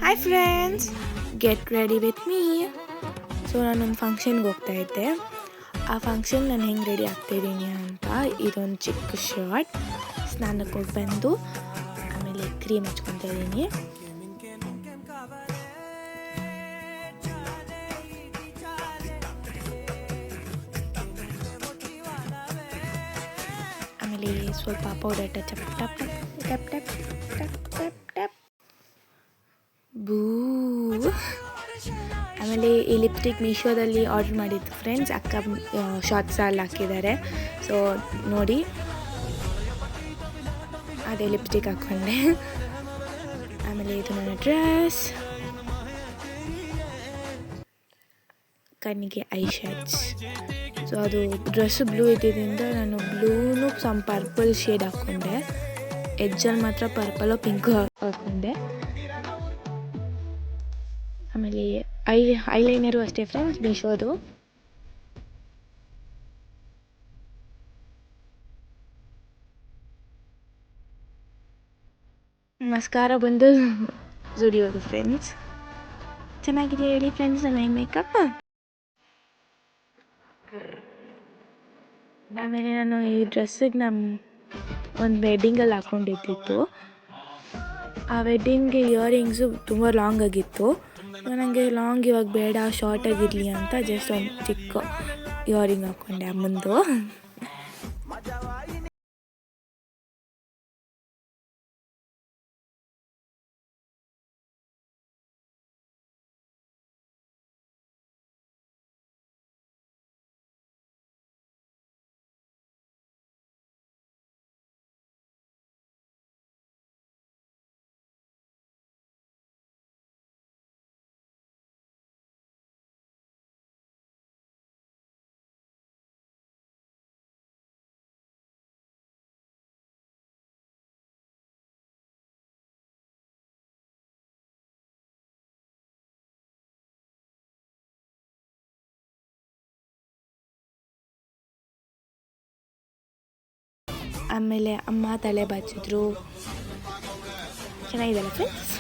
Hi friends, get ready with me. So ನಾನೊಂದು ಫಂಕ್ಷನ್ಗೆ ಹೋಗ್ತಾ ಇದ್ದೆ. ಆ ಫಂಕ್ಷನ್ ನಾನು ಹೆಂಗೆ ರೆಡಿ ಆಗ್ತಾಯಿದ್ದೀನಿ ಅಂತ ಇದೊಂದು ಚಿಕ್ಕ ಶಾರ್ಟ್. ಸ್ನಾನಕ್ಕೆ ಹೋಗಿ ಬಂದು ಆಮೇಲೆ ಕ್ರೀಮ್ ಹಚ್ಕೊತಾ ಇದ್ದೀನಿ. ಆಮೇಲೆ ಸ್ವಲ್ಪ ಪೌಡರ್ ಟಚ್ ಟಪ್ ಟಪ್ ಟಪ್ ಟಪ್ ಟಪ್ ಟಪ್ ಟಪ್ ಬೂ. ಆಮೇಲೆ ಈ ಲಿಪ್ಸ್ಟಿಕ್ ಮೀಶೋದಲ್ಲಿ ಆರ್ಡ್ರ್ ಮಾಡಿದ್ದು ಫ್ರೆಂಡ್ಸ್. ಅಕ್ಕ ಶಾರ್ಟ್ಸಲ್ಲಿ ಹಾಕಿದ್ದಾರೆ, ಸೊ ನೋಡಿ. ಅದೇ ಲಿಪ್ಸ್ಟಿಕ್ ಹಾಕ್ಕೊಂಡೆ. ಆಮೇಲೆ ಇದು ನನ್ನ ಡ್ರೆಸ್, ಕಣ್ಣಿಗೆ ಐ ಶೇಡ್ಸ್. ಸೊ ಅದು ಡ್ರೆಸ್ಸು ಬ್ಲೂ ಇದ್ದಿದ್ದರಿಂದ ನಾನು ಬ್ಲೂನು ಸಮ್ ಪರ್ಪಲ್ ಶೇಡ್ ಹಾಕ್ಕೊಂಡೆ. ಎಡ್ಜಲ್ಲಿ ಮಾತ್ರ ಪರ್ಪಲ್ಲೋ ಪಿಂಕು ಹಾಕ್ಕೊಂಡೆ. ಆಮೇಲೆ ಐಲೈನರು ಅಷ್ಟೇ ಫ್ರೆಂಡ್ಸ್, ಮೀಶೋದು. ಮಸ್ಕಾರ ಬಂದು ಜುಡಿಯೋದು ಫ್ರೆಂಡ್ಸ್. ಚೆನ್ನಾಗಿದೆ ಹೇಳಿ ಫ್ರೆಂಡ್ಸ್ ನನ್ನ ಮೇಕಪ್. ಆಮೇಲೆ ನಾನು ಈ ಡ್ರೆಸ್ಸಿಗೆ ಒಂದು ವೆಡ್ಡಿಂಗಲ್ಲಿ ಹಾಕ್ಕೊಂಡಿದ್ದಿತ್ತು. ಆ ವೆಡ್ಡಿಂಗ್ಗೆ ಇಯರಿಂಗ್ಸು ತುಂಬ ಲಾಂಗ್ ಆಗಿತ್ತು. ನನಗೆ ಲಾಂಗ್ ಇವಾಗ ಬೇಡ, ಶಾರ್ಟಾಗಿರಲಿ ಅಂತ ಜಸ್ಟ್ ಒಂದು ಚಿಕ್ಕ ಇಯರಿಂಗ್ ಹಾಕ್ಕೊಂಡೆ ಅಮ್ಮಂದು. ಆಮೇಲೆ ಅಮ್ಮ ತಲೆ ಬಾಚಿದ್ರು. ಚೆನ್ನಾಗಿದೆಲ್ಲ ಫ್ರೆಂಡ್ಸ್.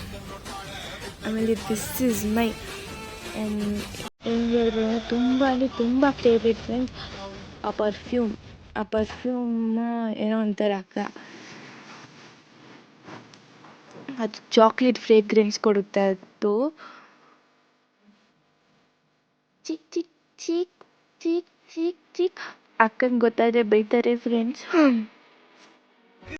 ಆಮೇಲೆ ದಿಸ್ ಈಸ್ ಮೈ ಹೆಂಗೆ ತುಂಬ ಅಂದರೆ ತುಂಬ ಫೇವ್ರೇಟ್ ಫ್ರೆಂಡ್ಸ್. ಆ ಪರ್ಫ್ಯೂಮ್ ಏನೋ ಒಂಥರ ಅದು ಚಾಕ್ಲೇಟ್ ಫ್ರೇಗ್ರೆನ್ಸ್ ಕೊಡುತ್ತೆ. ಅದು ಚಿಕ್ ಚಿಕ್ ಚಿಕ್ ಚಿಕ್ ಚಿಕ್ ಚಿಕ್ ಅಕ್ಕಂಗೆ ಗೊತ್ತಾದರೆ ಬೈತಾರೆ ಫ್ರೆಂಡ್ಸ್.